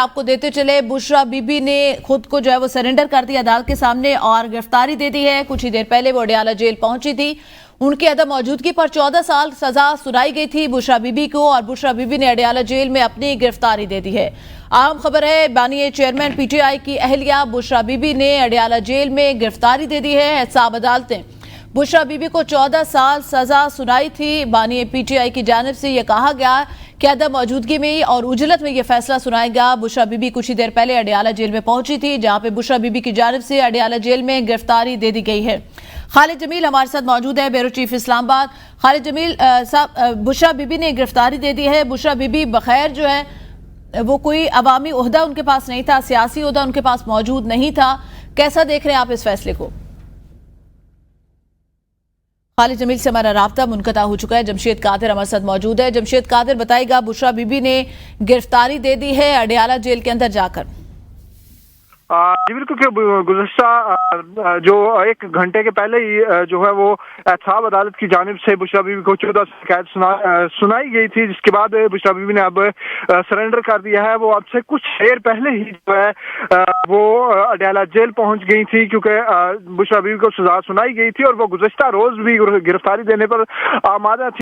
आपको देते चले, बुशरा बीबी ने खुद को जो है वो सरेंडर कर दिया अदालत के सामने और गिरफ्तारी दे दी है। कुछ ही देर पहले वो अडयाला जेल पहुंची थी। उनकी अदम मौजूदगी पर 14 साल सजा सुनाई गई थी बुशरा बीबी को और बुशरा बीबी ने अडयाला जेल में अपनी गिरफ्तारी दे दी है। अहम खबर है, बानिए चेयरमैन पीटीआई की अहलिया बुशरा बीबी ने अडयाला जेल में गिरफ्तारी दे दी है। एहतसाब अदालत ने बुशरा बीबी को 14 साल सजा सुनाई थी। बानिए पीटीआई की जानिब से यह कहा गया कि अदम मौजूदगी में और उजलत में यह फैसला सुनाएगा। बुशरा बीबी कुछ ही देर पहले अडयाला जेल में पहुंची थी, जहां पे बुशरा बीबी की जानिब से अडयाला जेल में गिरफ्तारी दे दी गई है। खालिद जमील हमारे साथ मौजूद है, ब्यूरो चीफ इस्लामाबाद। खालिद जमील साहब, बुशरा बीबी ने गिरफ्तारी दे दी है। बुशरा बीबी बखैर जो है वो कोई अवामी ओहदा उनके पास नहीं था, सियासी ओहदा उनके पास मौजूद नहीं था। कैसा देख रहे हैं आप इस फैसले को? खालिद जमील से हमारा राब्ता मुनक़ता हो चुका है। जमशेद कादिर हमारे साथ मौजूद है। जमशेद कादिर, बताइएगा, बुशरा बीबी ने गिरफ्तारी दे दी है अडयाला जेल के अंदर जाकर। जी बिल्कुल, गुज़श्ता जो 1 घंटे के पहले ही जो है वो एहतसाब अदालत की जानिब से बुशरा बीबी को 14 साल कैद सुनाई गई थी, जिसके बाद बुशरा बीबी ने अब सरेंडर कर दिया है। वो अब से कुछ देर पहले ही जो है वो अडयाला जेल पहुंच गई थी, क्योंकि बुशरा बीबी को सजा सुनाई गई थी और वो गुज़श्ता रोज भी गिरफ्तारी देने पर आमादा थी।